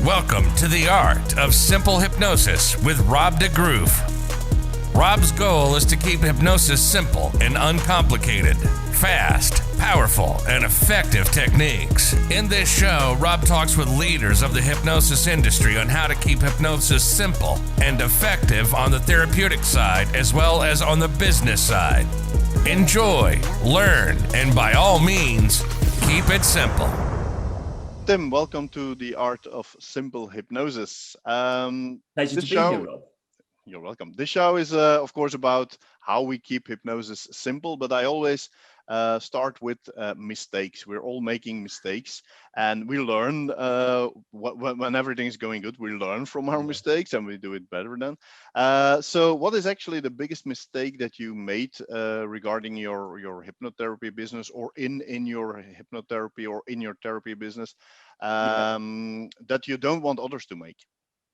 Welcome to the Art of Simple Hypnosis with Rob de Groof. Rob's goal is to keep hypnosis simple and uncomplicated, fast, powerful, and effective techniques. In this show, Rob talks with leaders of the hypnosis industry on how to keep hypnosis simple and effective on the therapeutic side as well as on the business side. Enjoy, learn, and by all means, keep it simple. Tim, welcome to the Art of Simple Hypnosis. Pleasure to be here, Rob. You're welcome. This show is, of course, about how we keep hypnosis simple, but I always start with mistakes. We're all making mistakes, and we learn when everything's going good. We learn from our mistakes, and we do it better then. So what is actually the biggest mistake that you made regarding your hypnotherapy business, or in your hypnotherapy or in your therapy business, that you don't want others to make?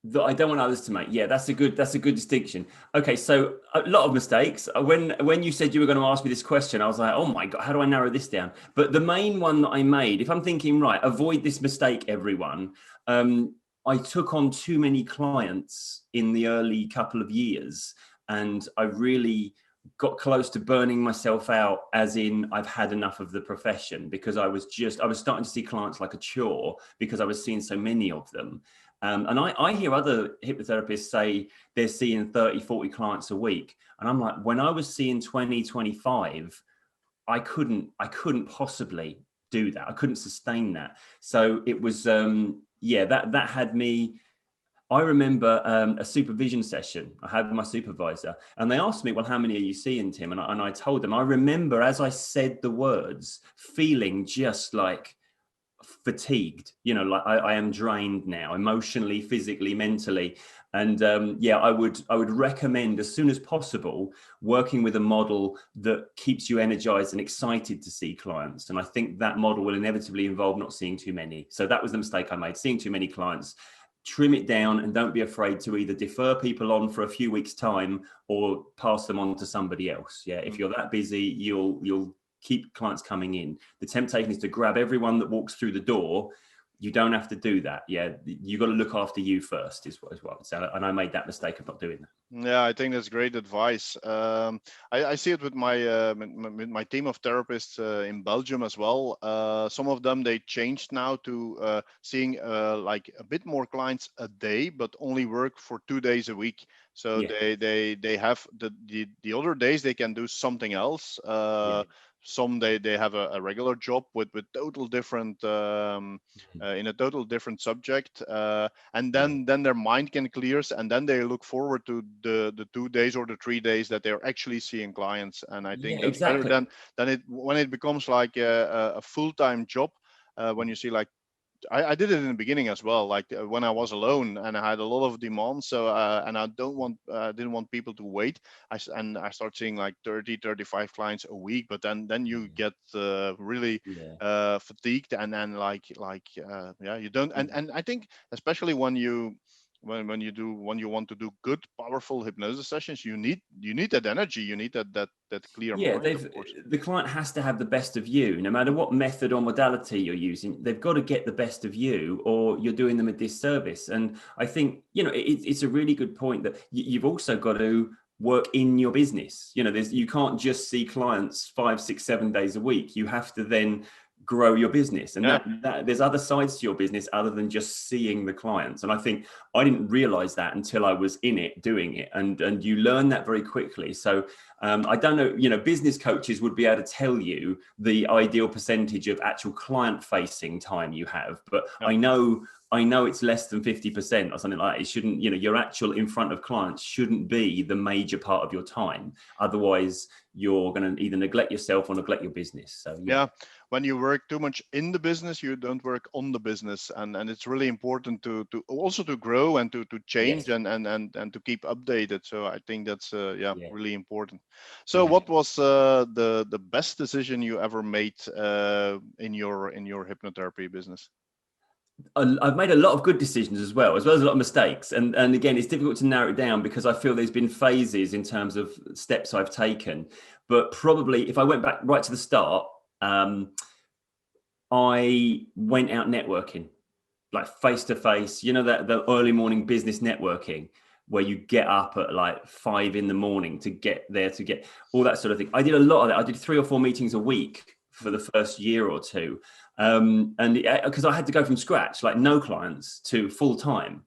That I don't want others to make. Yeah, that's a good distinction. Okay, so a lot of mistakes. When you said you were going to ask me this question, I was like, oh my God, how do I narrow this down? But the main one that I made, if I'm thinking, right, avoid this mistake, everyone, I took on too many clients in the early couple of years, and I really got close to burning myself out, as in I've had enough of the profession, because I was starting to see clients like a chore because I was seeing so many of them. And I hear other hypnotherapists say they're seeing 30, 40 clients a week. And I'm like, when I was seeing 20, 25, I couldn't possibly do that. I couldn't sustain that. So it was, that had me. I remember a supervision session I had with my supervisor, and they asked me, well, how many are you seeing, Tim? And I told them, I remember as I said the words, feeling just like fatigued, like I am drained now, emotionally, physically, mentally. And I would recommend, as soon as possible, working with a model that keeps you energized and excited to see clients. And I think that model will inevitably involve not seeing too many. So that was the mistake I made, seeing too many clients. Trim it down, and don't be afraid to either defer people on for a few weeks' time or pass them on to somebody else. Yeah, if you're that busy, you'll keep clients coming in. The temptation is to grab everyone that walks through the door. You don't have to do that. Yeah, you got to look after you first, is what I would say. And I made that mistake of not doing that. Yeah, I think that's great advice. I see it with my team of therapists in Belgium as well. Some of them, they changed now to seeing like a bit more clients a day, but only work for 2 days a week. So they have the other days they can do something else. Some they have a regular job with total different in a total different subject, and then their mind can clear, and then they look forward to the 2 days or the 3 days that they're actually seeing clients. And I think that's exactly better than it when it becomes like a full-time job. When you see like I did it in the beginning as well, like when I was alone and I had a lot of demands. So and I didn't want people to wait. I start seeing like 30, 35 clients a week, but then you get really fatigued, and then you don't. And I think especially when you want to do good, powerful hypnosis sessions, you need that energy, you need that clear mind. The client has to have the best of you, no matter what method or modality you're using. They've got to get the best of you, or you're doing them a disservice. And I think it's a really good point that you've also got to work in your business. You can't just see clients 5, 6, 7 days a week. You have to then grow your business, and that there's other sides to your business other than just seeing the clients. And I think I didn't realize that until I was in it, doing it, and you learn that very quickly. So I don't know, business coaches would be able to tell you the ideal percentage of actual client facing time you have, but I know it's less than 50% or something like that. It shouldn't, your actual in front of clients shouldn't be the major part of your time. Otherwise, you're going to either neglect yourself or neglect your business. So when you work too much in the business, you don't work on the business, and it's really important to also to grow and to change and to keep updated. So I think that's really important. So what was the best decision you ever made in your hypnotherapy business? I've made a lot of good decisions as well as a lot of mistakes. And again, it's difficult to narrow it down because I feel there's been phases in terms of steps I've taken. But probably if I went back right to the start, I went out networking. like face-to-face, you know, that the early morning business networking where you get up at like 5 a.m. to get there, to get all that sort of thing. I did a lot of that. I did 3 or 4 meetings a week for the first year or two. And because I had to go from scratch, like no clients to full time,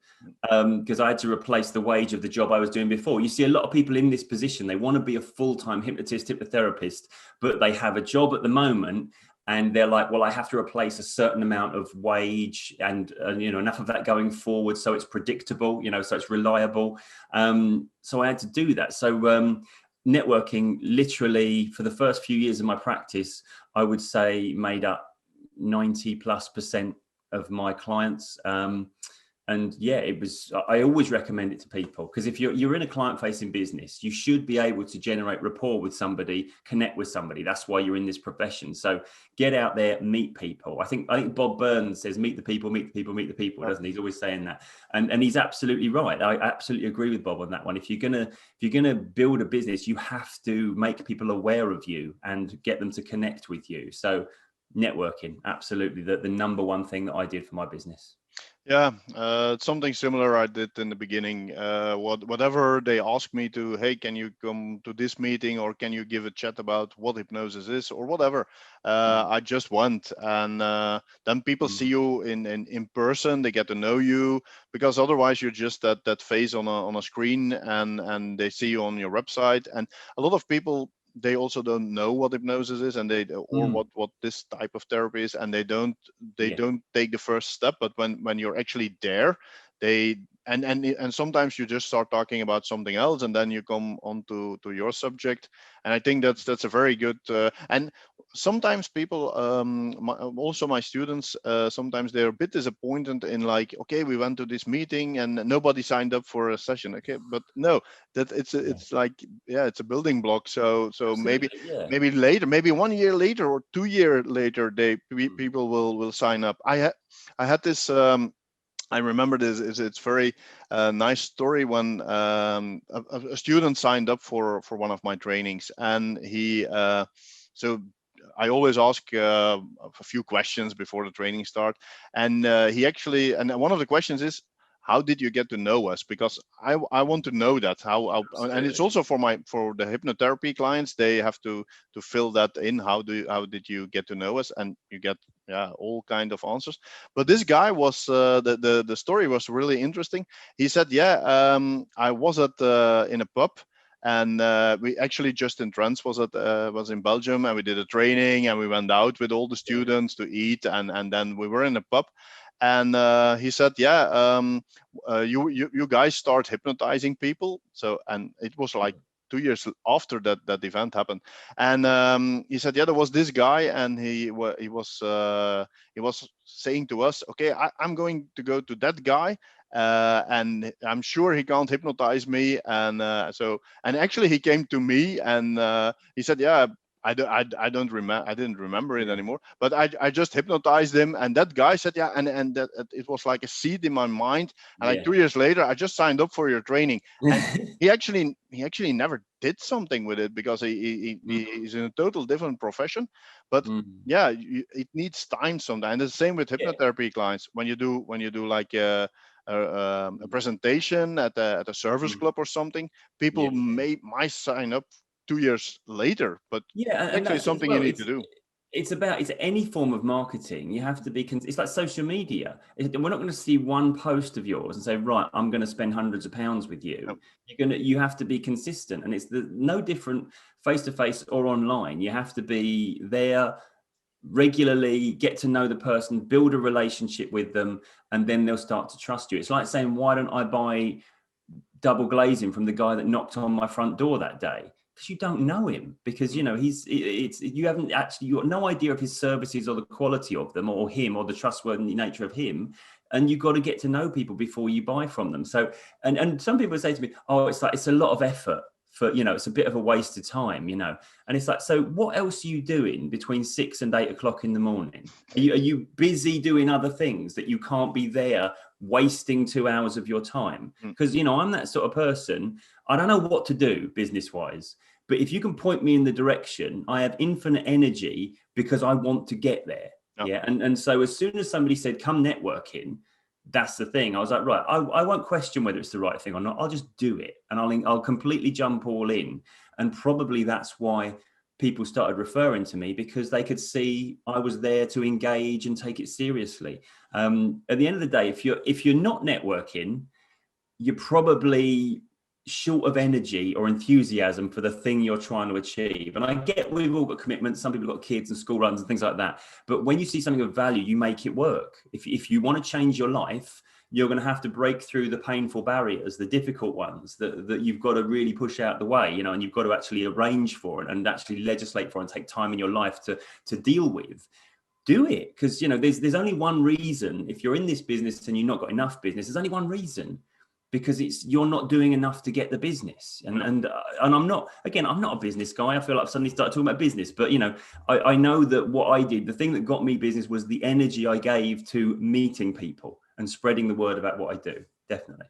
because I had to replace the wage of the job I was doing before. You see a lot of people in this position, they want to be a full-time hypnotist, hypnotherapist, but they have a job at the moment and they're like, well, I have to replace a certain amount of wage and you know, enough of that going forward so it's predictable, you know, so it's reliable. So I had to do that. So networking literally for the first few years of my practice, I would say made up 90+% of my clients. And yeah, it was, I always recommend it to people, because if you're in a client facing business, you should be able to generate rapport with somebody, connect with somebody. That's why you're in this profession. So get out there, meet people. I think Bob Burns says, meet the people, meet the people, meet the people, doesn't he? He's always saying that. And he's absolutely right. I absolutely agree with Bob on that one. If you're gonna build a business, you have to make people aware of you and get them to connect with you. So networking, absolutely the number one thing that I did for my business. Yeah, something similar I did in the beginning. Whatever they ask me to, hey, can you come to this meeting, or can you give a chat about what hypnosis is, or whatever, I just went. And then people see you in person, they get to know you, because otherwise you're just that face on a screen, and they see you on your website. And a lot of people, they also don't know what hypnosis is, and what this type of therapy is, and they don't take the first step. But when you're actually there, and sometimes you just start talking about something else, and then you come on to your subject. And I think that's a very good and sometimes people, also my students, sometimes they're a bit disappointed in, like, okay, we went to this meeting and nobody signed up for a session. Okay, but no, that it's like, yeah, it's a building block. So maybe later, maybe 1 year later or 2 years later, people will sign up. I had this I remember this. It's very nice story when a student signed up for one of my trainings, and he so I always ask a few questions before the training start, and he actually, and one of the questions is, how did you get to know us? Because I want to know that, how and it's also for the hypnotherapy clients, they have to fill that in. How did you get to know us? And you get all kind of answers. But this guy was the story was really interesting. He said, I was in a pub, and we actually just in trance was in Belgium, and we did a training, and we went out with all the students to eat, and then we were in a pub. And he said, you guys start hypnotizing people. So, and it was like 2 years after that event happened. And he said, there was this guy, and he was saying to us, okay, I'm going to go to that guy, and I'm sure he can't hypnotize me. And and actually he came to me, and he said, I didn't remember it anymore, but I just hypnotized him, and that guy said, and that it was like a seed in my mind. And like 2 years later, I just signed up for your training. And he actually never did something with it, because he's in a total different profession. But it needs time sometimes. And the same with hypnotherapy clients. When you do like a presentation at a service club or something, people might sign up 2 years later, but and actually something you need to do. It's any form of marketing. You have to be, it's like social media. We're not going to see one post of yours and say, right, I'm going to spend hundreds of pounds with you. No. You have to be consistent, and it's no different face-to-face or online. You have to be there regularly, get to know the person, build a relationship with them, and then they'll start to trust you. It's like saying, why don't I buy double glazing from the guy that knocked on my front door that day? Because you don't know him, because you haven't actually, you got no idea of his services or the quality of them, or him, or the trustworthy nature of him. And you've got to get to know people before you buy from them. So, and some people say to me, oh, it's a lot of effort for, it's a bit of a waste of time, and it's like, so what else are you doing between 6 and 8 o'clock in the morning? Are you busy doing other things that you can't be there wasting 2 hours of your time? Because, I'm that sort of person. I don't know what to do business wise, but if you can point me in the direction, I have infinite energy, because I want to get there. And so as soon as somebody said, come networking, that's the thing. I was like, right, I won't question whether it's the right thing or not. I'll just do it, and I'll completely jump all in. And probably that's why people started referring to me, because they could see I was there to engage and take it seriously. At the end of the day, if you're not networking, you're probably short of energy or enthusiasm for the thing you're trying to achieve. And I get we've all got commitments. Some people have got kids and school runs and things like that. But when you see something of value, you make it work. If you want to change your life, you're going to have to break through the painful barriers, the difficult ones that you've got to really push out the way, you know, and you've got to actually arrange for it and actually legislate for and take time in your life to deal with. Do it, because, you know, there's only one reason. If you're in this business and you've not got enough business, there's only one reason, because you're not doing enough to get the business. And I'm not a business guy. I feel like I've suddenly started talking about business, but you know, I know that what I did, the thing that got me business was the energy I gave to meeting people and spreading the word about what I do. Definitely.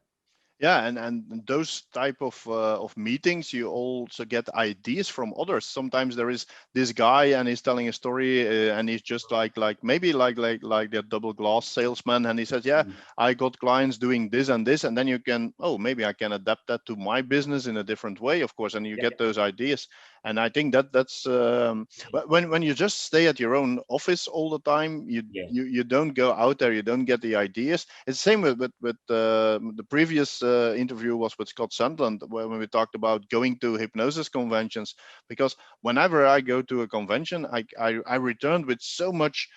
Yeah, and those type of meetings, you also get ideas from others. Sometimes there is this guy and he's telling a story, and he's just like maybe like the double glass salesman, and he says, yeah, I got clients doing this and this, and then you can, oh, maybe I can adapt that to my business in a different way, of course, and you get those ideas. And I think that's when you just stay at your own office all the time, you don't go out there, you don't get the ideas. It's the same with the previous interview was with Scott Sandland, when we talked about going to hypnosis conventions, because whenever I go to a convention, I returned with so much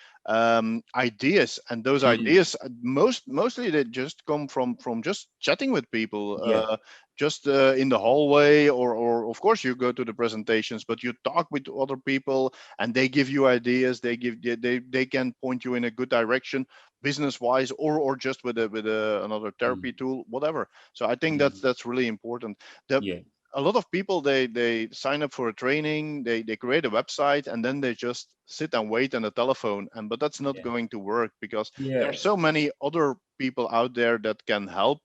ideas, and those ideas mostly they just come from just chatting with people, just in the hallway, or of course you go to the presentations, but you talk with other people and they give you ideas, they can point you in a good direction, business wise, or just with another therapy tool, whatever. So I think that's really important. A lot of people, they sign up for a training, they create a website, and then they just sit and wait on the telephone, but that's not going to work, because there are so many other people out there that can help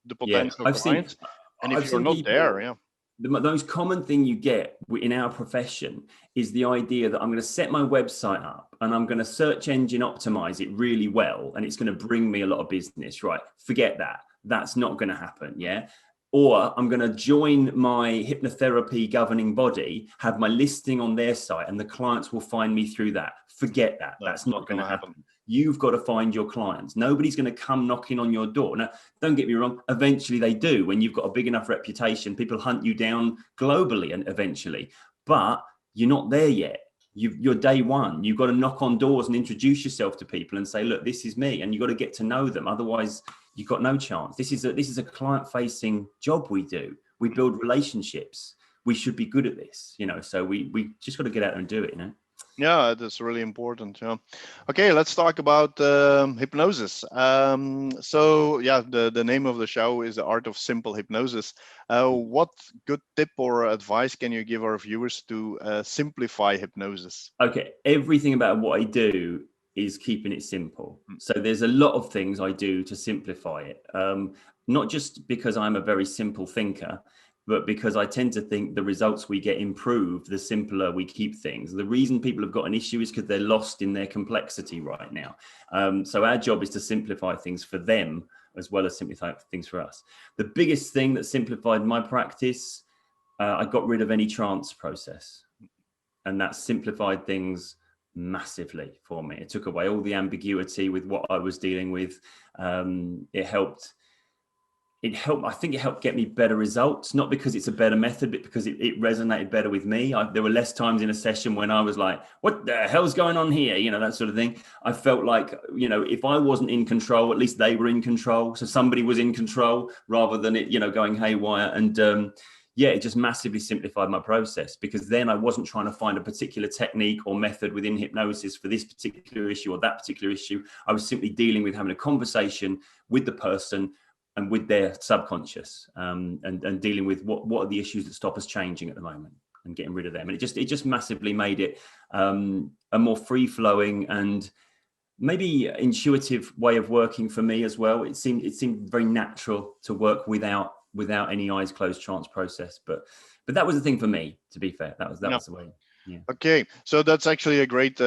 the potential clients. And if you're not there, the most common thing you get in our profession is the idea that I'm going to set my website up and I'm going to search engine optimize it really well, and it's going to bring me a lot of business. Right? Forget that. That's not going to happen. Yeah. Or I'm going to join my hypnotherapy governing body, have my listing on their site, and the clients will find me through that. Forget that. That's not going to happen. You've got to find your clients. Nobody's going to come knocking on your door. Now, don't get me wrong. Eventually they do. When you've got a big enough reputation, people hunt you down globally and eventually, but you're not there yet. You're day one. You've got to knock on doors and introduce yourself to people and say, look, this is me. And you've got to get to know them. Otherwise, you've got no chance. This is a client-facing job we do. We build relationships. We should be good at this, you know, so we just got to get out there and do it, you know. Yeah, that's really important. Yeah. Okay, let's talk about hypnosis. So yeah, the name of the show is The Art of Simple Hypnosis. What good tip or advice can you give our viewers to simplify hypnosis? Okay, everything about what I do is keeping it simple. So there's a lot of things I do to simplify it. Not just because I'm a very simple thinker, but because I tend to think the results we get improve the simpler we keep things. The reason people have got an issue is because they're lost in their complexity right now. So our job is to simplify things for them as well as simplify things for us. The biggest thing that simplified my practice, I got rid of any trance process, and that simplified things massively for me. It took away all the ambiguity with what I was dealing with. It helped. I think it helped get me better results, not because it's a better method, but because it resonated better with me. There were less times in a session when I was like, what the hell's going on here? You know, that sort of thing. I felt like, you know, if I wasn't in control, at least they were in control. So somebody was in control rather than it, you know, going haywire. And it just massively simplified my process, because then I wasn't trying to find a particular technique or method within hypnosis for this particular issue or that particular issue. I was simply dealing with having a conversation with the person and with their subconscious, and dealing with what are the issues that stop us changing at the moment and getting rid of them. And it just massively made it a more free-flowing and maybe intuitive way of working for me as well. It seemed very natural to work without any eyes closed trance process. But that was the thing for me, to be fair. That was the way. Okay, so that's actually a great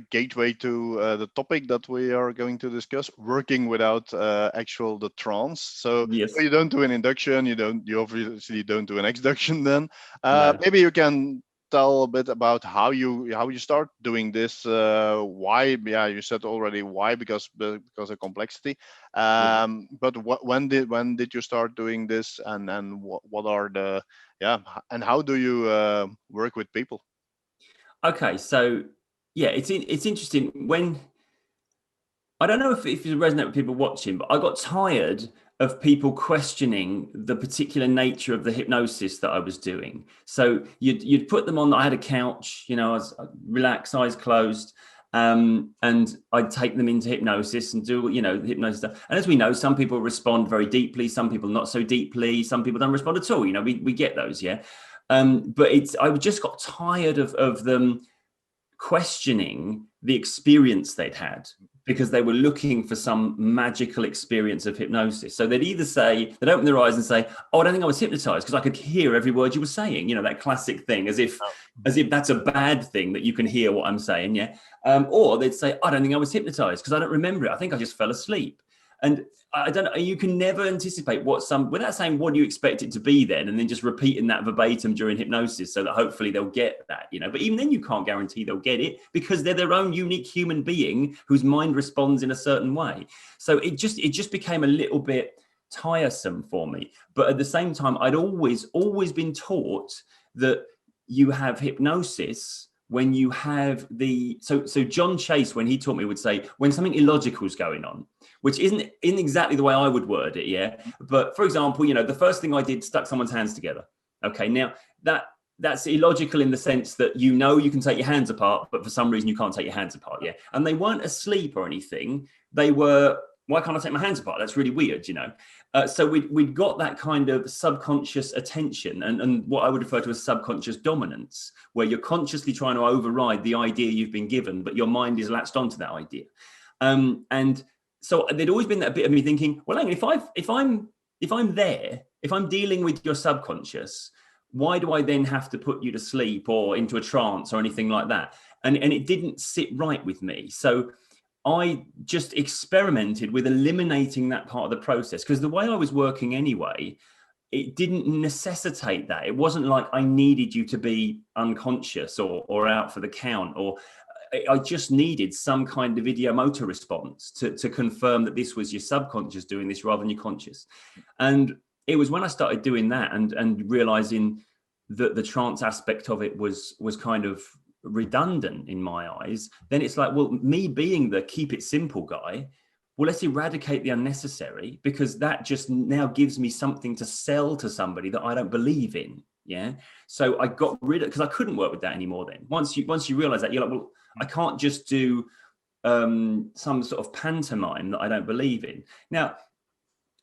gateway to the topic that we are going to discuss: working without the trance. So Yes. you don't do an induction, you obviously don't do an exduction. Then No. maybe you can tell a bit about how you start doing this. Why? Yeah, you said already why, because of complexity. But when did you start doing this, and what are the and how do you work with people? Okay, so yeah, it's interesting when I don't know if you resonate with people watching, but I got tired of people questioning the particular nature of the hypnosis that I was doing. So you'd put them on. I had a couch, I was relaxed, eyes closed, and I'd take them into hypnosis and do the hypnosis stuff. And as we know, some people respond very deeply, some people not so deeply, some people don't respond at all. We get those, yeah. But I just got tired of them questioning the experience they'd had, because they were looking for some magical experience of hypnosis. So they'd they'd open their eyes and say, "Oh, I don't think I was hypnotized because I could hear every word you were saying." That classic thing, as if that's a bad thing that you can hear what I'm saying, yeah. Or they'd say, "I don't think I was hypnotized because I don't remember it. I think I just fell asleep." And I don't know, you can never anticipate without saying what do you expect it to be then, and then just repeating that verbatim during hypnosis so that hopefully they'll get that, But even then you can't guarantee they'll get it, because they're their own unique human being whose mind responds in a certain way. So it just became a little bit tiresome for me. But at the same time, I'd always been taught that you have hypnosis when you have so John Chase, when he taught me, would say when something illogical is going on, which isn't exactly the way I would word it, yeah. But for example, the first thing I did, stuck someone's hands together. Okay, now that's illogical in the sense that you can take your hands apart, but for some reason you can't take your hands apart, yeah. And they weren't asleep or anything. They were, why can't I take my hands apart? That's really weird, So we'd got that kind of subconscious attention and what I would refer to as subconscious dominance, where you're consciously trying to override the idea you've been given, but your mind is latched onto that idea. And so there'd always been that bit of me thinking, well, hang on, if I'm there, if I'm dealing with your subconscious, why do I then have to put you to sleep or into a trance or anything like that? And it didn't sit right with me. So I just experimented with eliminating that part of the process, because the way I was working anyway, it didn't necessitate that. It wasn't like I needed you to be unconscious or out for the count, or I just needed some kind of ideomotor response to confirm that this was your subconscious doing this rather than your conscious. And it was when I started doing that and realizing that the trance aspect of it was kind of redundant in my eyes, then it's like, well, me being the keep it simple guy, well, let's eradicate the unnecessary, because that just now gives me something to sell to somebody that I don't believe in. Yeah. So I got rid of, because I couldn't work with that anymore. Then once you realize that, you're like, well, I can't just do some sort of pantomime that I don't believe in. Now,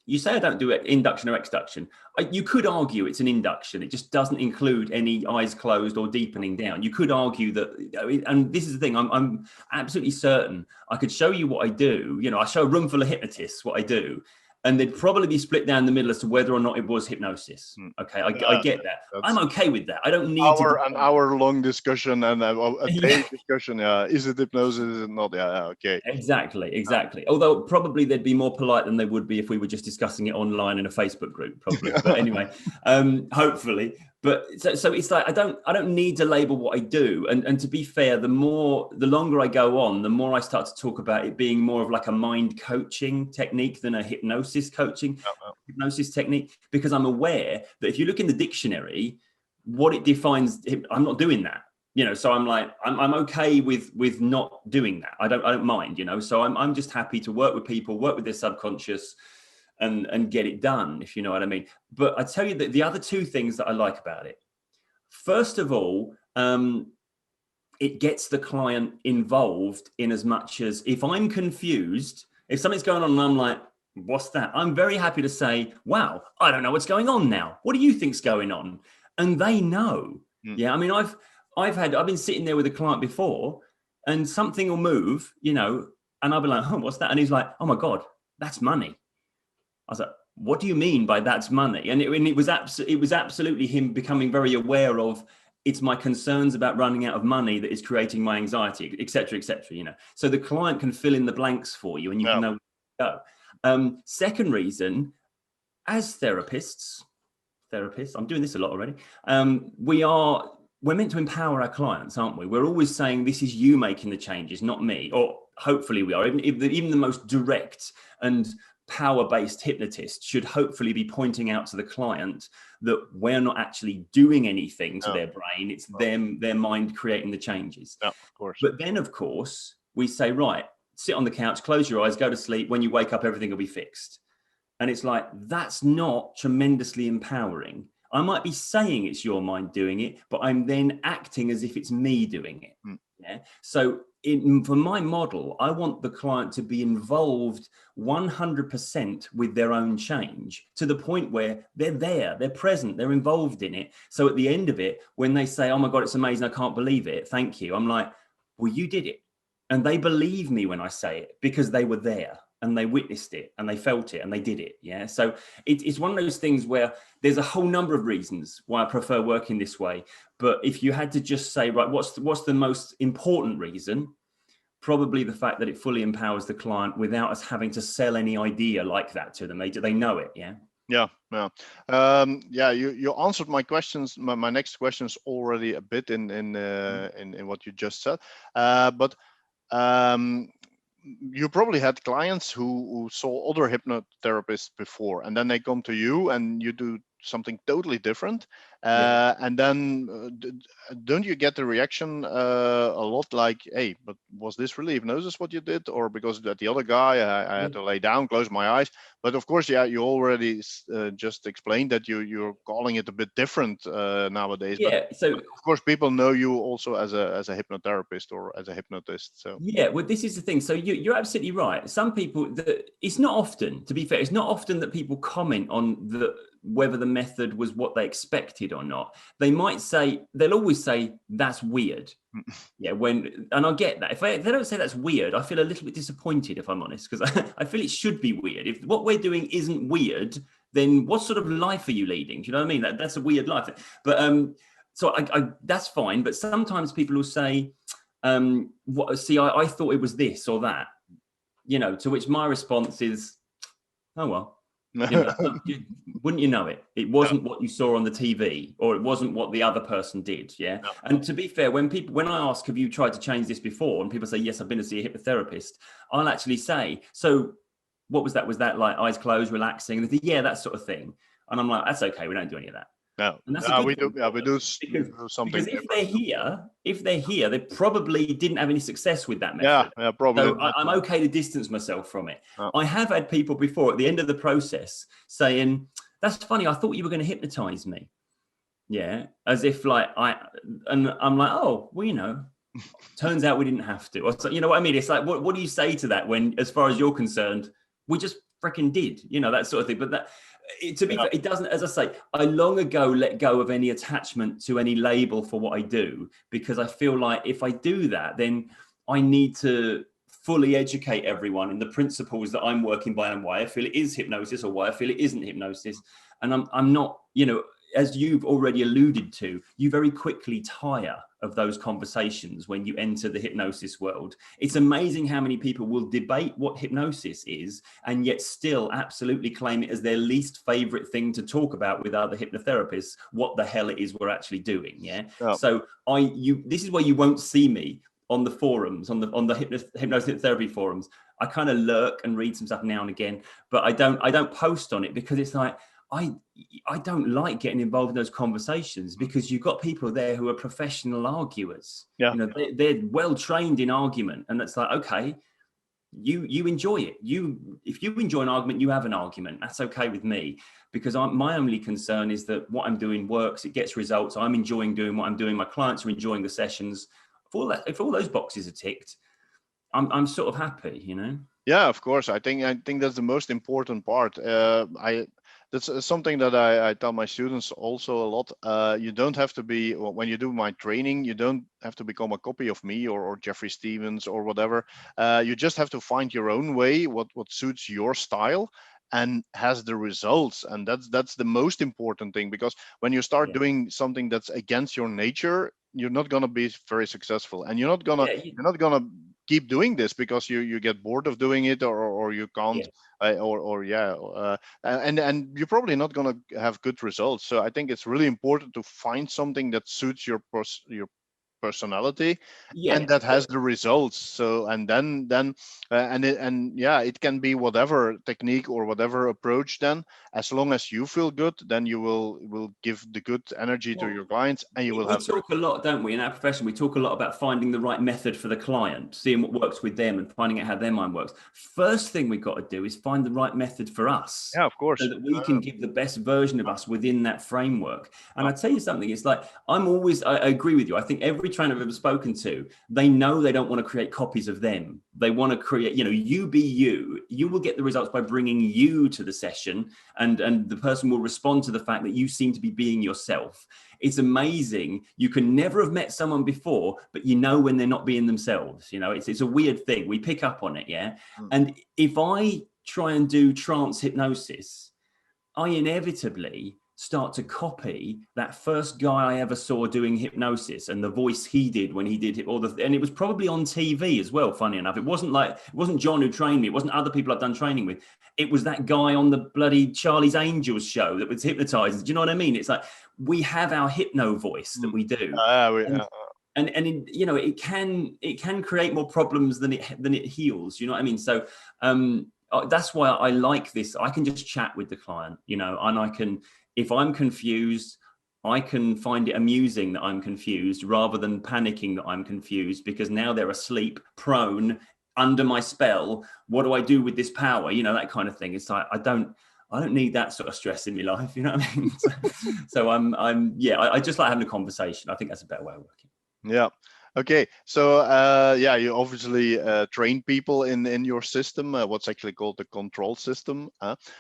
you say I don't do induction or exduction. You could argue it's an induction. It just doesn't include any eyes closed or deepening down. You could argue that, and this is the thing, I'm absolutely certain I could show you what I do. I show a room full of hypnotists what I do, and they'd probably be split down the middle as to whether or not it was hypnosis. Okay, I get that. I'm okay with that. I don't need an hour-long discussion and a day discussion. Yeah, is it hypnosis? Is it not? Yeah, okay. Exactly. Although probably they'd be more polite than they would be if we were just discussing it online in a Facebook group, probably. But anyway, hopefully. But so it's like I don't need to label what I do. And to be fair, the longer I go on, the more I start to talk about it being more of like a mind coaching technique than a hypnosis hypnosis technique, because I'm aware that if you look in the dictionary, what it defines, I'm not doing that. So I'm like, I'm okay with not doing that. I don't mind, so I'm just happy to work with people, work with their subconscious, and get it done, if you know what I mean. But I tell you that the other two things that I like about it, first of all, it gets the client involved in as much as if I'm confused, if something's going on and I'm like, what's that? I'm very happy to say, wow, I don't know what's going on now. What do you think's going on? And they know. Yeah. I mean, I've been sitting there with a client before and something will move, and I'll be like, oh, what's that? And he's like, oh my God, that's money. I was like, what do you mean by that's money? And it was absolutely him becoming very aware of it's my concerns about running out of money that is creating my anxiety, et cetera, you know. So the client can fill in the blanks for you and you can know where to go. Second reason, as therapists, I'm doing this a lot already. We're meant to empower our clients, aren't we? We're always saying this is you making the changes, not me. Or hopefully we are. Even the most direct and power-based hypnotist should hopefully be pointing out to the client that we're not actually doing anything to their brain. It's their mind creating the changes. Yeah, of course. But then, of course, we say, right, sit on the couch, close your eyes, go to sleep. When you wake up, everything will be fixed. And it's like, that's not tremendously empowering. I might be saying it's your mind doing it, but I'm then acting as if it's me doing it. Yeah. So for my model, I want the client to be involved 100% with their own change, to the point where they're there, they're present, they're involved in it. So at the end of it, when they say, oh my God, it's amazing, I can't believe it, thank you, I'm like, well, you did it. And they believe me when I say it because they were there and they witnessed it and they felt it and they did it. Yeah. So it's one of those things where there's a whole number of reasons why I prefer working this way. But if you had to just say, right, what's the most important reason? Probably the fact that it fully empowers the client without us having to sell any idea like that to them. They know it. Yeah. You answered my questions. My next questions already a bit in what you just said, but you probably had clients who saw other hypnotherapists before, and then they come to you and you do something totally different. And then don't you get the reaction a lot like, hey, but was this really hypnosis what you did? Or because that the other guy, I had to lay down, close my eyes. But of course, you already just explained that you're calling it a bit different nowadays. Yeah. But So of course, people know you also as a hypnotherapist or as a hypnotist. So yeah, well, this is the thing. So you're absolutely right. Some people, it's not often, to be fair, it's not often that people comment on whether the method was what they expected or not. They'll always say that's weird. Yeah, and I get that. If they don't say that's weird, I feel a little bit disappointed, if I'm honest, because I feel it should be weird. If what we're doing isn't weird, then what sort of life are you leading? Do you know what I mean? That's a weird life. But so I that's fine. But sometimes people will say, I thought it was this or that, you know, to which my response is, oh, well. Wouldn't you know it? It wasn't what you saw on the TV, or it wasn't what the other person did. Yeah. No. And to be fair, when I ask, have you tried to change this before? And people say, yes, I've been to see a hypnotherapist. I'll actually say, so what was that? Was that like eyes closed, relaxing? And they say, yeah, that sort of thing. And I'm like, that's okay. We don't do any of that. No, we do something. Because if they're here, they probably didn't have any success with that method. Yeah, probably. So I'm okay to distance myself from it. Oh. I have had people before at the end of the process saying, "That's funny. I thought you were going to hypnotize me." Yeah, as if like and I'm like, "Oh, well, you know, turns out we didn't have to." Or so, you know what I mean? It's like, what do you say to that when, as far as you're concerned, we just freaking did, you know, that sort of thing. But that. To be fair, it doesn't, as I say, I long ago let go of any attachment to any label for what I do, because I feel like if I do that, then I need to fully educate everyone in the principles that I'm working by and why I feel it is hypnosis or why I feel it isn't hypnosis. And I'm not, you know, as you've already alluded to, you very quickly tire of those conversations when you enter the hypnosis world. It's amazing how many people will debate what hypnosis is and yet still absolutely claim it as their least favorite thing to talk about with other hypnotherapists, what the hell it is we're actually doing. Yeah. Oh. So this is where you won't see me on the forums, on the hypnosis therapy forums. I kind of lurk and read some stuff now and again, but I don't post on it because it's like, I don't like getting involved in those conversations, because you've got people there who are professional arguers. Yeah. You know, they're well trained in argument, and it's like, okay, you enjoy it. If you enjoy an argument, you have an argument. That's okay with me, because my only concern is that what I'm doing works. It gets results. I'm enjoying doing what I'm doing. My clients are enjoying the sessions. If all those boxes are ticked, I'm sort of happy. You know. Yeah, of course. I think that's the most important part. That's something that I tell my students also a lot. You don't have to be, when you do my training, you don't have to become a copy of me or Jeffrey Stevens or whatever. You just have to find your own way, what suits your style. and has the results. And that's the most important thing, because when you start doing something that's against your nature, you're not going to be very successful, and you're not gonna keep doing this because you get bored of doing it, or you can't, and you're probably not going to have good results. So I think it's really important to find something that suits your personality, and that has the results. So and then it can be whatever technique or whatever approach, then as long as you feel good, then you will give the good energy to your clients, and you will have. We talk a lot, don't we, in our profession? We talk a lot about finding the right method for the client, seeing what works with them and finding out how their mind works. First thing we've got to do is find the right method for us. Yeah, of course. So that we can give the best version of us within that framework. And I tell you something, it's like, I agree with you. I think every trainer I've ever spoken to, they know they don't want to create copies of them. They want to create, you be you. You will get the results by bringing you to the session, and the person will respond to the fact that you seem to be being yourself. It's amazing. You can never have met someone before, but when they're not being themselves. It's a weird thing. We pick up on it, yeah? And if I try and do trance hypnosis, I inevitably start to copy that first guy I ever saw doing hypnosis and the voice he did when he did it, and it was probably on TV as well, funny enough. It wasn't John who trained me. It wasn't other people I've done training with. It was that guy on the bloody Charlie's Angels show that was hypnotizing. Do you know what I mean? It's like, we have our hypno voice that we do. And it can create more problems than it heals. You know what I mean? So that's why I like this. I can just chat with the client, and I can, if I'm confused, I can find it amusing that I'm confused rather than panicking that I'm confused, because now they're asleep, prone, under my spell. What do I do with this power? That kind of thing. It's like, I don't need that sort of stress in my life. You know what I mean? So I just like having a conversation. I think that's a better way of working. Yeah. Okay, so you obviously train people in your system, what's actually called the control system.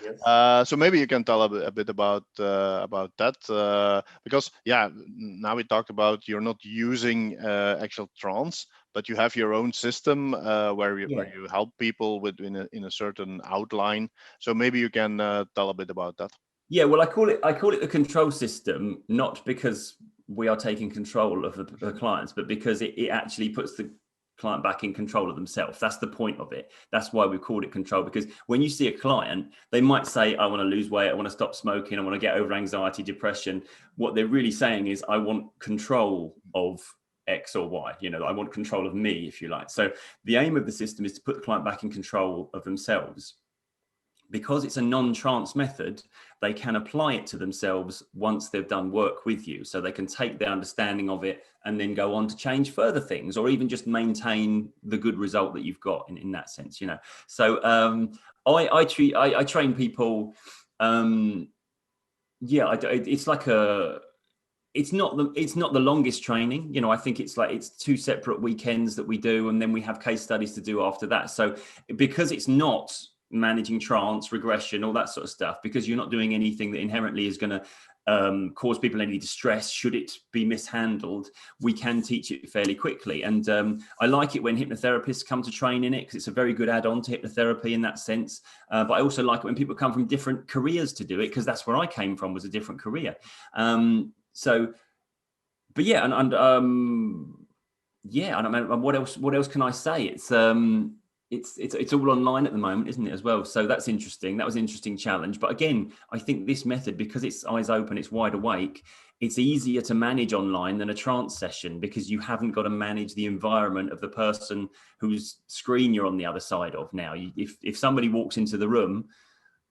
Yes. So maybe you can tell a bit about that, because now we talked about you're not using actual trance, but you have your own system where you help people in a certain outline. So maybe you can tell a bit about that. Yeah, well, I call it the control system, not because we are taking control of the clients, but because it actually puts the client back in control of themselves. That's the point of it. That's why we called it control, because when you see a client, they might say, I want to lose weight, I want to stop smoking, I want to get over anxiety, depression. What they're really saying is, I want control of X or Y, I want control of me, if you like. So the aim of the system is to put the client back in control of themselves. Because it's a non-trance method, they can apply it to themselves once they've done work with you. So they can take their understanding of it and then go on to change further things, or even just maintain the good result that you've got in that sense, So I train people. It's like it's not the longest training. I think it's 2 separate weekends that we do, and then we have case studies to do after that. So because it's not managing trance, regression, all that sort of stuff, because you're not doing anything that inherently is going to cause people any distress should it be mishandled, we can teach it fairly quickly. And I like it when hypnotherapists come to train in it, because it's a very good add-on to hypnotherapy in that sense. But I also like it when people come from different careers to do it, because that's where I came from, was a different career. And what else can I say? It's all online at the moment, isn't it, as well? So that's interesting. That was an interesting challenge. But again, I think this method, because it's eyes open, it's wide awake, it's easier to manage online than a trance session, because you haven't got to manage the environment of the person whose screen you're on the other side of now. If somebody walks into the room,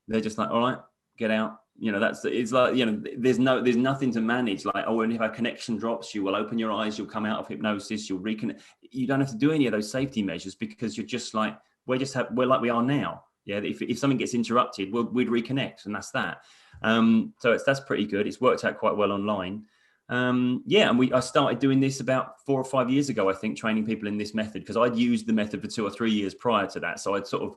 they're just like, all right, get out. It's like, there's nothing to manage. Like, and if our connection drops, you will open your eyes, you'll come out of hypnosis, you'll reconnect. You don't have to do any of those safety measures, because you're just like, we're like we are now. Yeah. If something gets interrupted, we'd reconnect, and that's that. So that's pretty good. It's worked out quite well online. And I started doing this about 4 or 5 years ago, I think, training people in this method, because I'd used the method for 2 or 3 years prior to that. So I'd sort of,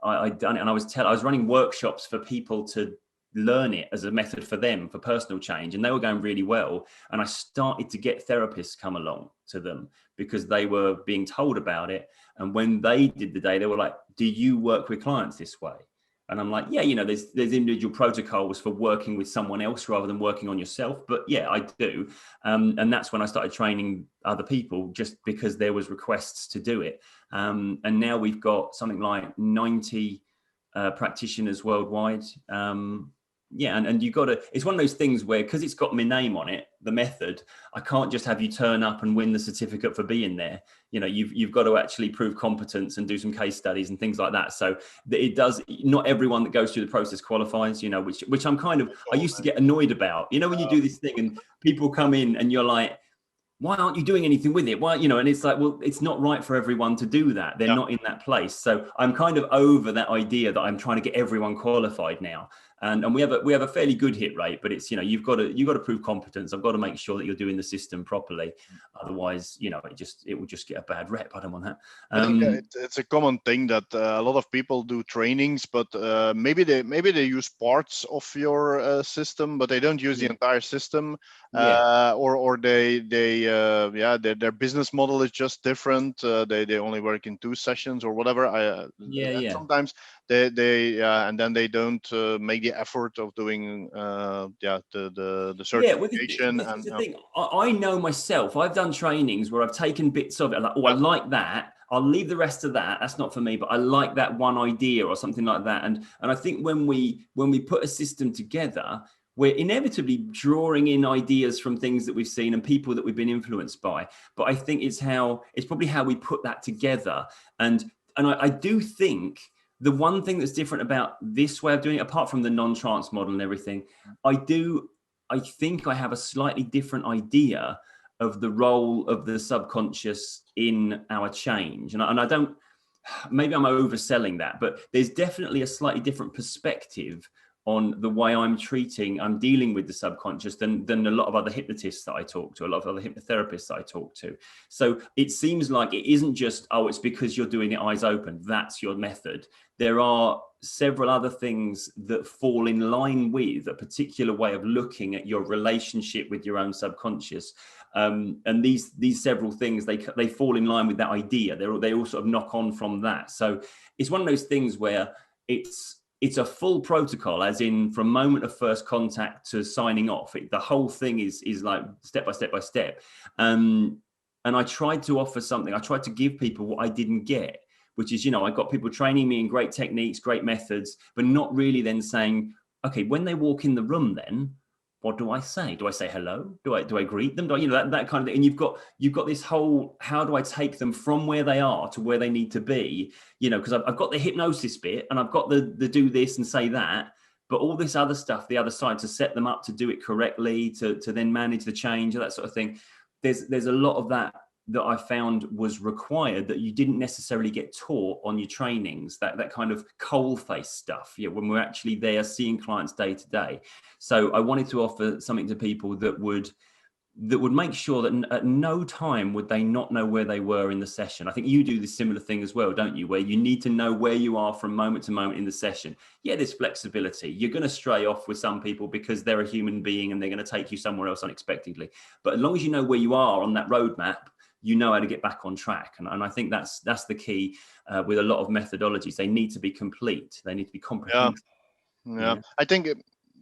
I'd done it, and I was running workshops for people to learn it as a method for them, for personal change, and they were going really well. And I started to get therapists come along to them, because they were being told about it. And when they did the day, they were like, do you work with clients this way? And I'm like, yeah, you know, there's individual protocols for working with someone else rather than working on yourself. But yeah, I do. And that's when I started training other people, just because there was requests to do it. And now we've got something like 90 practitioners worldwide. Yeah, and you've got to, it's one of those things where, because it's got my name on it, the method, I can't just have you turn up and win the certificate for being there. You know, you've got to actually prove competence and do some case studies and things like that. So it does, not everyone that goes through the process qualifies, you know, which I'm kind of, I used to get annoyed about, you know, when you do this thing and people come in and you're like, why aren't you doing anything with it? Why, you know, and it's like, well, it's not right for everyone to do that. They're not in that place. So I'm kind of over that idea that I'm trying to get everyone qualified now. And we have a fairly good hit rate, but it's, you know, you've got to prove competence. I've got to make sure that you're doing the system properly. Otherwise, you know, it will just get a bad rep. I don't want that. I think that it's a common thing that a lot of people do trainings, but maybe they use parts of your system, but they don't use the entire system. Or their business model is just different. They only work in 2 sessions or whatever. Sometimes they and then they don't make the effort of doing the certification. This is the thing. I know myself. I've done trainings where I've taken bits of it, like, I like that. I'll leave the rest of that. That's not for me, but I like that one idea or something like that. And I think when we put a system together, we're inevitably drawing in ideas from things that we've seen and people that we've been influenced by. But I think it's probably how we put that together. And I do think the one thing that's different about this way of doing it, apart from the non-trance model and everything, I think I have a slightly different idea of the role of the subconscious in our change. And I don't, maybe I'm overselling that, but there's definitely a slightly different perspective on the way I'm dealing with the subconscious than a lot of other hypnotists that I talk to, a lot of other hypnotherapists that I talk to. So it seems like it isn't just, oh, it's because you're doing it eyes open, that's your method. There are several other things that fall in line with a particular way of looking at your relationship with your own subconscious. And these several things, they fall in line with that idea. They all sort of knock on from that. So it's one of those things where it's a full protocol, as in from moment of first contact to signing off. The whole thing is like step by step by step. And I tried to offer something. I tried to give people what I didn't get, which is, you know, I got people training me in great techniques, great methods, but not really then saying, okay, when they walk in the room, then what do I say? Do I say hello? Do I greet them? Do I, you know, that kind of thing? And you've got this whole, how do I take them from where they are to where they need to be? You know, because I've got the hypnosis bit and I've got the do this and say that, but all this other stuff, the other side, to set them up to do it correctly, to then manage the change, that sort of thing. There's a lot of that I found was required that you didn't necessarily get taught on your trainings, that kind of coal face stuff, when we're actually there seeing clients day to day. So I wanted to offer something to people that would make sure that at no time would they not know where they were in the session. I think you do this similar thing as well, don't you? Where you need to know where you are from moment to moment in the session. Yeah, there's flexibility. You're going to stray off with some people because they're a human being and they're going to take you somewhere else unexpectedly. But as long as you know where you are on that roadmap, you know how to get back on track. And I think that's the key with a lot of methodologies. They need to be complete. They need to be comprehensive. Yeah. I think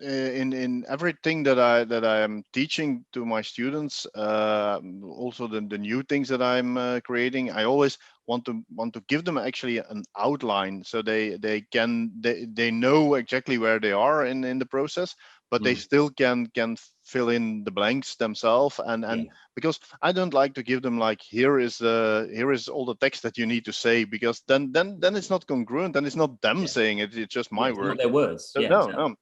in everything that I am teaching to my students, also the new things that I'm creating, I always want to give them actually an outline, so they know exactly where they are in the process, but they still can fill in the blanks themselves. And because I don't like to give them like, here is all the text that you need to say, because then it's not congruent, and it's not them saying it, it's just my words. Not their words. So, no.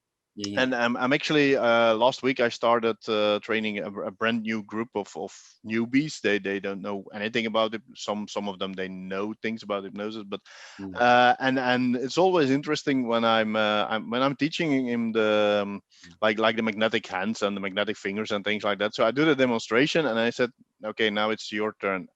And I'm actually last week I started training a brand new group of newbies. They don't know anything about it. Some of them, they know things about hypnosis, but and it's always interesting when I'm teaching him the like the magnetic hands and the magnetic fingers and things like that. So I do the demonstration and I said, okay, now it's your turn,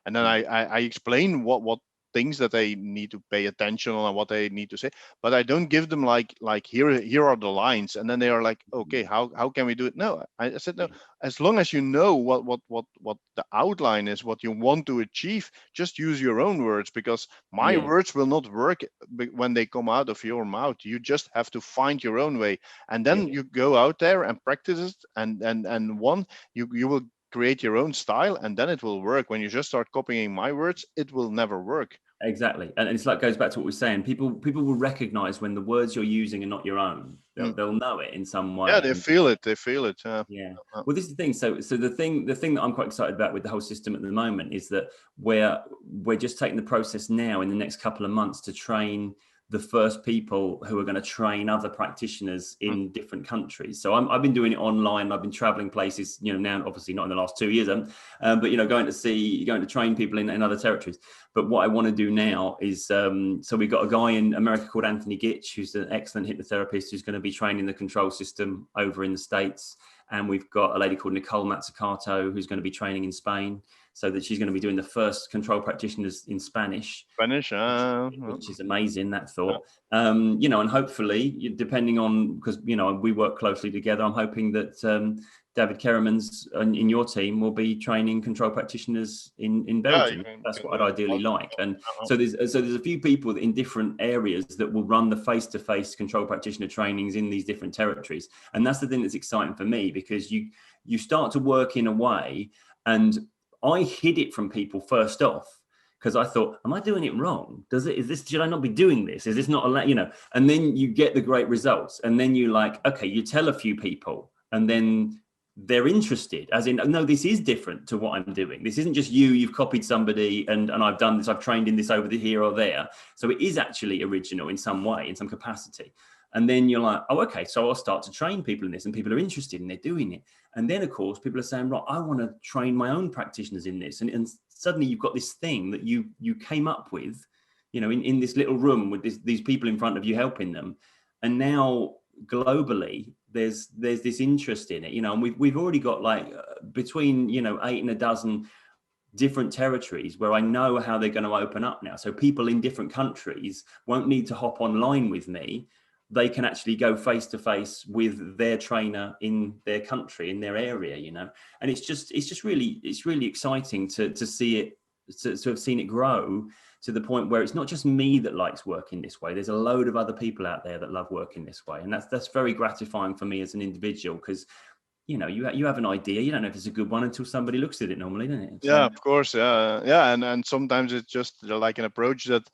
and then I explain what things that they need to pay attention on and what they need to say, but I don't give them like here are the lines, and then they are like, okay, how can we do it? No, I said no. As long as you know what the outline is, what you want to achieve, just use your own words, because my words will not work when they come out of your mouth. You just have to find your own way, and then you go out there and practice it, and you will create your own style, and then it will work. When you just start copying my words, it will never work. Exactly. And it's like, goes back to what we're saying. People will recognize when the words you're using are not your own. They'll know it in some way. Yeah, they feel it. Yeah. Well, this is the thing. So the thing that I'm quite excited about with the whole system at the moment is that we're just taking the process now in the next couple of months to train the first people who are going to train other practitioners in different countries. So I've been doing it online. I've been traveling places, now obviously not in the last 2 years, but going to train people in other territories. But what I want to do now is, so we've got a guy in America called Anthony Gitch, who's an excellent hypnotherapist, who's going to be training the control system over in the States. And we've got a lady called Nicole Mazzucato, who's going to be training in Spain. So that she's going to be doing the first control practitioners in Spanish, which is amazing, that thought. And hopefully, depending on, because, we work closely together, I'm hoping that David Kerriman's in your team will be training control practitioners in Belgium. That's what I'd ideally like. And so there's a few people in different areas that will run the face-to-face control practitioner trainings in these different territories. And that's the thing that's exciting for me, because you start to work in a way, and I hid it from people first off, because I thought, am I doing it wrong? Should I not be doing this? Is this not allowed? And then you get the great results, and then you you tell a few people, and then they're interested, as in, no, this is different to what I'm doing. This isn't just you've copied somebody and I've done this, I've trained in this over here or there. So it is actually original in some way, in some capacity. And then you're like, oh, okay, so I'll start to train people in this, and people are interested and they're doing it. And then, of course, people are saying, right, I want to train my own practitioners in this. And suddenly you've got this thing that you came up with, in this little room with these people in front of you helping them. And now globally, there's this interest in it, and we've already got between, 8 and a dozen different territories where I know how they're going to open up now. So people in different countries won't need to hop online with me. They can actually go face to face with their trainer in their country, in their area, and it's just really exciting to see it, to have seen it grow to the point where it's not just me that likes working this way. There's a load of other people out there that love working this way. And that's very gratifying for me as an individual, because you have an idea, you don't know if it's a good one until somebody looks at it normally, don't it? Yeah, of course. Yeah. And sometimes it's just like an approach that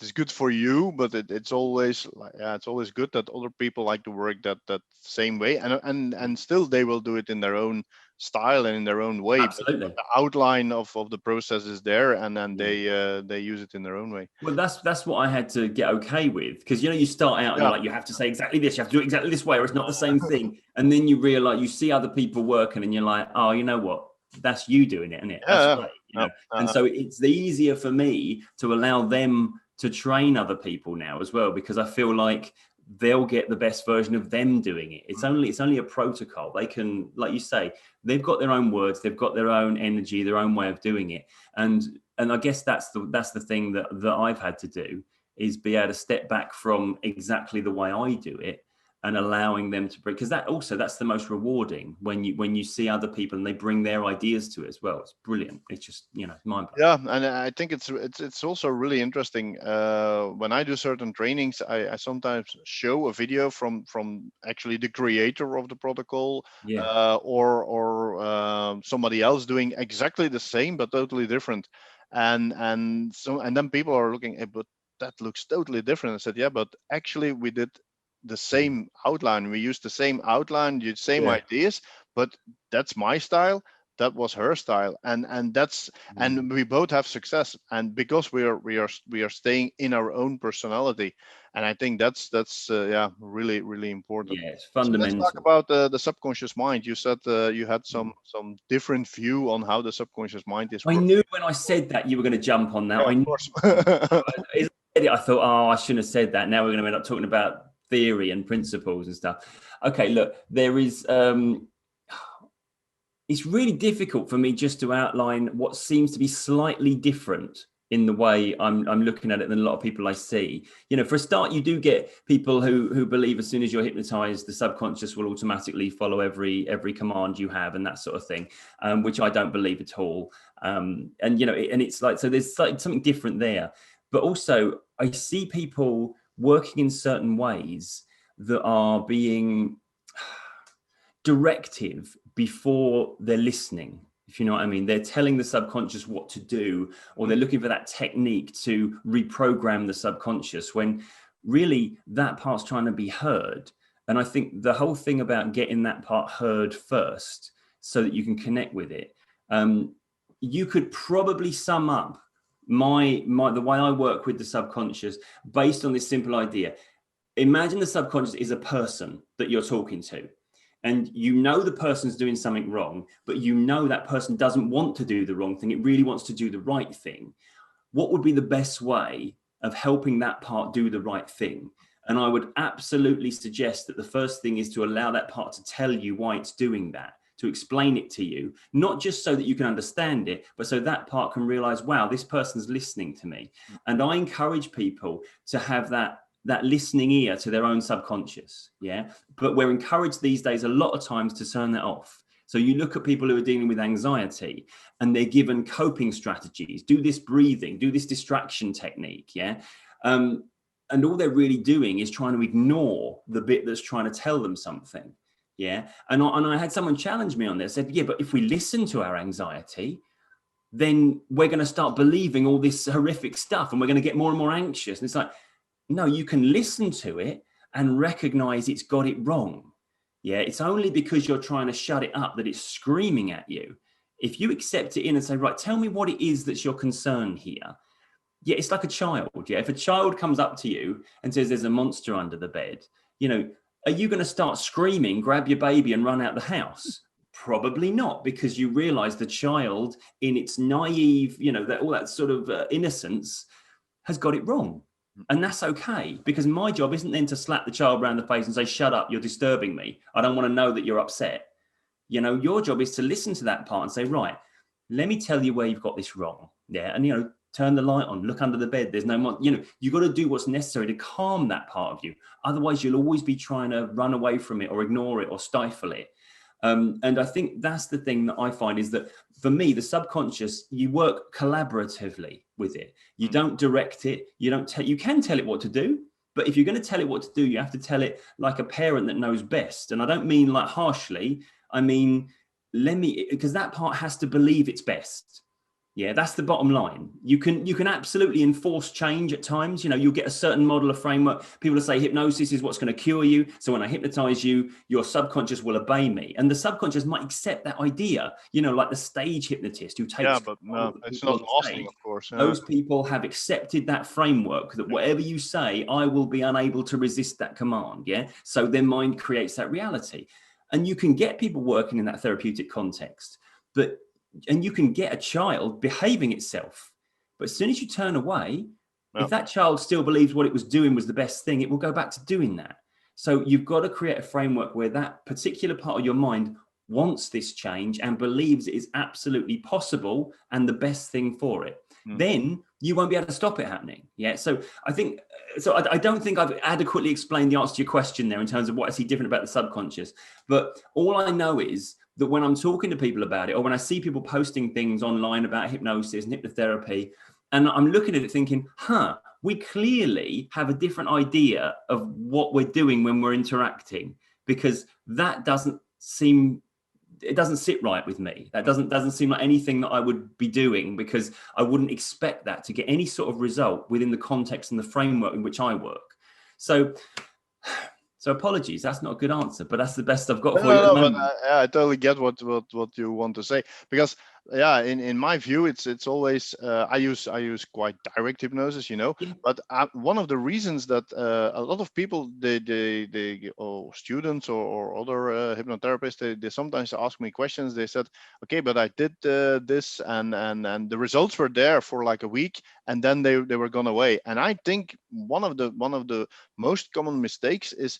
is good for you, but it's always good that other people like to work that same way, and still they will do it in their own style and in their own way. Absolutely. But the outline of the process is there, and then they use it in their own way. Well, that's what I had to get okay with, because you start out and you're like, you have to say exactly this, you have to do it exactly this way, or it's not the same thing. And then you realize, you see other people working, and you're like, oh, you know what? That's you doing it, isn't it? That's great. And so it's easier for me to allow them to train other people now as well, because I feel like they'll get the best version of them doing it. It's only a protocol. They can, like you say, they've got their own words, they've got their own energy, their own way of doing it. And I guess that's the thing that I've had to do, is be able to step back from exactly the way I do it, and allowing them to bring, because that's the most rewarding, when you see other people and they bring their ideas to it as well. It's brilliant. It's just, mind-blowing. Yeah, and I think it's also really interesting. When I do certain trainings, I sometimes show a video from actually the creator of the protocol, or somebody else doing exactly the same but totally different, and then people are looking, hey, but that looks totally different. I said, yeah, but actually we did the same outline, we used the same outline, the same ideas, but that's my style, that was her style, and that's and we both have success, and because we are staying in our own personality. And I think that's really, really important. Yeah, it's fundamental. So let's talk about the subconscious mind. You said you had some different view on how the subconscious mind is working. I knew when I said that you were going to jump on that. Yeah, of course. I thought, oh, I shouldn't have said that. Now we're going to end up talking about theory and principles and stuff. Okay, look, there is it's really difficult for me just to outline what seems to be slightly different in the way I'm looking at it than a lot of people I see. You know, for a start, you do get people who believe as soon as you're hypnotized, the subconscious will automatically follow every command you have and that sort of thing, which I don't believe at all. And you know, and it's like, so there's like something different there. But also, I see people working in certain ways that are being directive before they're listening, if you know what I mean. They're telling the subconscious what to do, or they're looking for that technique to reprogram the subconscious, when really that part's trying to be heard. And I think the whole thing about getting that part heard first so that you can connect with it, you could probably sum up the way I work with the subconscious based on this simple idea. Imagine the subconscious is a person that you're talking to, and you know the person's doing something wrong, but you know that person doesn't want to do the wrong thing. It really wants to do the right thing. What would be the best way of helping that part do the right thing? And I would absolutely suggest that the first thing is to allow that part to tell you why it's doing that, to explain it to you, not just so that you can understand it, but so that part can realize, wow, this person's listening to me. And I encourage people to have that listening ear to their own subconscious. Yeah. But we're encouraged these days a lot of times to turn that off. So you look at people who are dealing with anxiety and they're given coping strategies, do this breathing, do this distraction technique. Yeah. And all they're really doing is trying to ignore the bit that's trying to tell them something. Yeah. And I had someone challenge me on this, said, yeah, but if we listen to our anxiety, then we're going to start believing all this horrific stuff and we're going to get more and more anxious. And it's like, no, you can listen to it and recognize it's got it wrong. Yeah, it's only because you're trying to shut it up that it's screaming at you. If you accept it in and say, right, tell me what it is that's your concern here. Yeah, it's like a child. Yeah, if a child comes up to you and says there's a monster under the bed, you know, are you going to start screaming, grab your baby and run out the house? Probably not, because you realize the child in its naive, you know, that all that sort of innocence has got it wrong. And that's okay, because my job isn't then to slap the child around the face and say, shut up, you're disturbing me. I don't want to know that you're upset. You know, your job is to listen to that part and say, right, let me tell you where you've got this wrong. Yeah. And, you know, turn the light on, look under the bed. There's no more, you know, you've got to do what's necessary to calm that part of you. Otherwise, you'll always be trying to run away from it or ignore it or stifle it. And I think that's the thing that I find is that for me, the subconscious, you work collaboratively with it. You don't direct it. You can tell it what to do, but if you're going to tell it what to do, you have to tell it like a parent that knows best. And I don't mean like harshly. I mean, because that part has to believe it's best. Yeah, that's the bottom line. You can absolutely enforce change at times. You know, you'll get a certain model of framework. People will say hypnosis is what's going to cure you. So when I hypnotize you, your subconscious will obey me. And the subconscious might accept that idea, you know, like the stage hypnotist who takes. Yeah, but no, it's not lasting, of course. Yeah. Those people have accepted that framework that whatever you say, I will be unable to resist that command. Yeah. So their mind creates that reality. And you can get people working in that therapeutic context, and you can get a child behaving itself. But as soon as you turn away, if that child still believes what it was doing was the best thing, it will go back to doing that. So you've got to create a framework where that particular part of your mind wants this change and believes it is absolutely possible and the best thing for it. Then you won't be able to stop it happening. Yeah. So I don't think I've adequately explained the answer to your question there in terms of what I see different about the subconscious. But all I know is that when I'm talking to people about it, or when I see people posting things online about hypnosis and hypnotherapy, and I'm looking at it thinking, we clearly have a different idea of what we're doing when we're interacting, because that doesn't sit right with me. That doesn't seem like anything that I would be doing, because I wouldn't expect that to get any sort of result within the context and the framework in which I work. So apologies, that's not a good answer, but that's the best I've got for you at the moment. But I totally get what you want to say, because in my view, it's always I use quite direct hypnosis, you know. Yeah. But one of the reasons that a lot of people, they students or other hypnotherapists, they sometimes ask me questions. They said, okay, but I did this and the results were there for like a week, and then they were gone away. And I think one of the most common mistakes is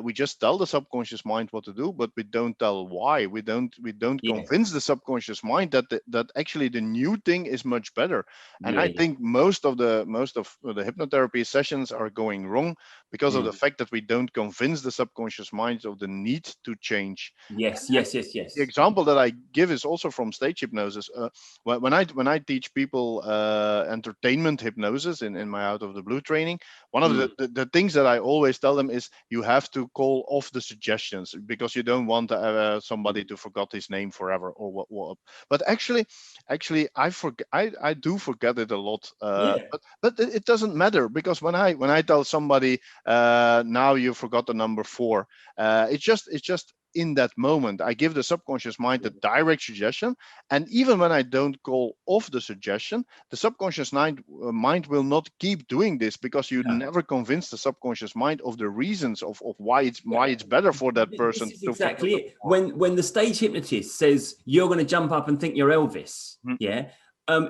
we just tell the subconscious mind what to do, but we don't tell why. We don't Yeah. convince the subconscious mind that that actually the new thing is much better. And I Yeah. think most of the hypnotherapy sessions are going wrong because of the fact that we don't convince the subconscious mind of the need to change. Yes. The example that I give is also from stage hypnosis. When I teach people entertainment hypnosis in my Out of the Blue training, one of the things that I always tell them is you have to call off the suggestions, because you don't want somebody to forget his name forever or what. But actually I do forget it a lot. But it doesn't matter, because when I tell somebody now you forgot the number 4, it's just in that moment I give the subconscious mind a direct suggestion. And even when I don't call off the suggestion, the subconscious mind will not keep doing this, because you never convince the subconscious mind of the reasons of why it's better for that person. This is exactly it. When the stage hypnotist says you're going to jump up and think you're Elvis,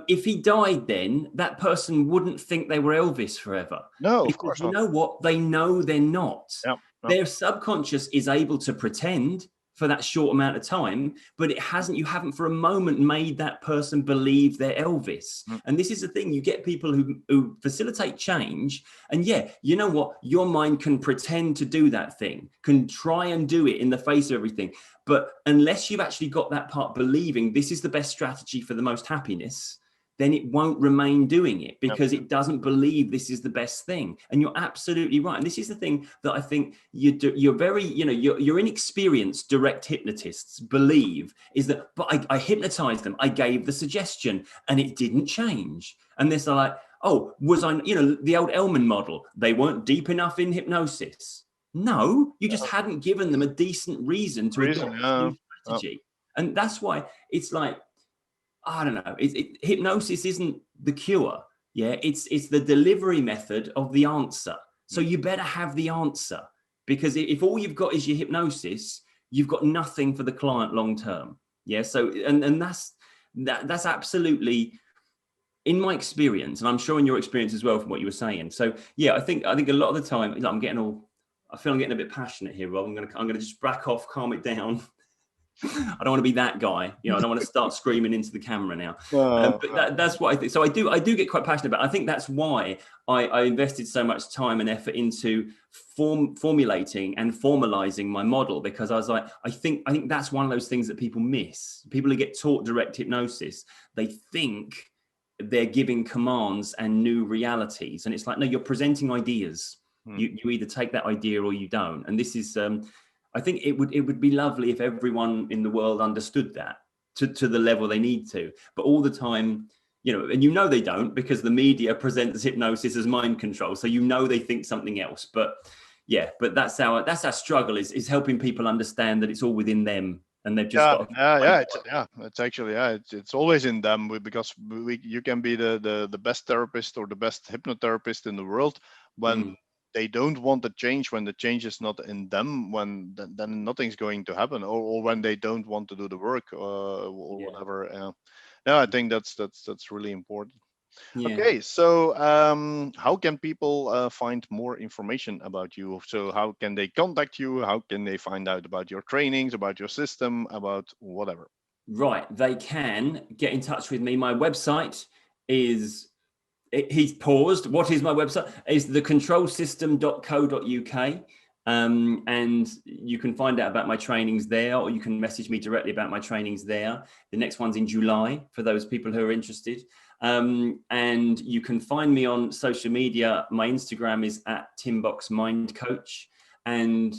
if he died, then that person wouldn't think they were Elvis forever. No, because of course you not. know what? They know they're not. Yeah. Their subconscious is able to pretend for that short amount of time, but you haven't for a moment made that person believe they're Elvis. And this is the thing, you get people who facilitate change, and you know what, your mind can pretend to do that thing, can try and do it in the face of everything, but unless you've actually got that part believing this is the best strategy for the most happiness, then it won't remain doing it, because it doesn't believe this is the best thing. And you're absolutely right. And this is the thing that I think you're very, your inexperienced direct hypnotists believe is that, but I hypnotized them. I gave the suggestion and it didn't change. And they're like, oh, was I, the old Ellman model, they weren't deep enough in hypnosis. No, you just hadn't given them a decent reason to adopt a new strategy. And that's why it's like, I don't know. Hypnosis isn't the cure. It's the delivery method of the answer. So you better have the answer, because if all you've got is your hypnosis, you've got nothing for the client long term. So and that's absolutely, in my experience, and I'm sure in your experience as well from what you were saying. So I think a lot of the time, I feel I'm getting a bit passionate here, Rob. I'm gonna just back off, calm it down. I don't want to be that guy, I don't want to start screaming into the camera now. But that's what I think. So I do get quite passionate about it. I think that's why I invested so much time and effort into formulating and formalizing my model, because I was like, I think that's one of those things that people miss. People who get taught direct hypnosis, they think they're giving commands and new realities, and it's like, no, you're presenting ideas. You either take that idea or you don't. And this is I think it would be lovely if everyone in the world understood that to the level they need to. But all the time, and they don't, because the media presents hypnosis as mind control. So they think something else. But that's our struggle, is helping people understand that it's all within them, and they've just got it's actually it's always in them, because you can be the best therapist or the best hypnotherapist in the world, when they don't want the change, when the change is not in them, then nothing's going to happen, or when they don't want to do the work or whatever. I think that's really important. Okay, so how can people find more information about you? So how can they contact you? How can they find out about your trainings, about your system, about whatever? Right, they can get in touch with me. My website is, he's paused. What is my website? Is thecontrolsystem.co.uk. And you can find out about my trainings there, or you can message me directly about my trainings there. The next one's in July for those people who are interested. And you can find me on social media. My Instagram is @TimboxMindCoach. And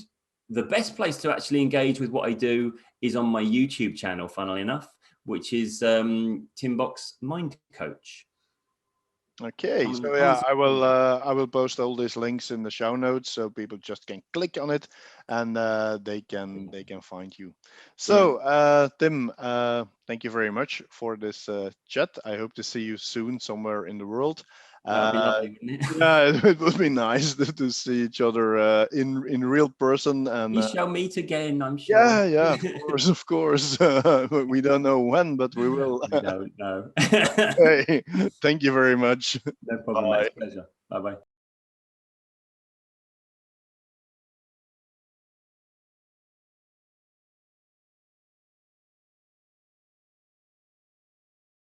the best place to actually engage with what I do is on my YouTube channel, funnily enough, which is Timbox Mind Coach. Okay, so I will post all these links in the show notes, so people just can click on it and they can find you. So Tim, thank you very much for this chat. I hope to see you soon somewhere in the world. That'd be lovely, wouldn't it? Yeah, it would be nice to see each other in real person. And We shall meet again, I'm sure. yeah, of course. We don't know when, but we will. We don't know. Hey, thank you very much. No problem, mate. It's a pleasure. Bye-bye.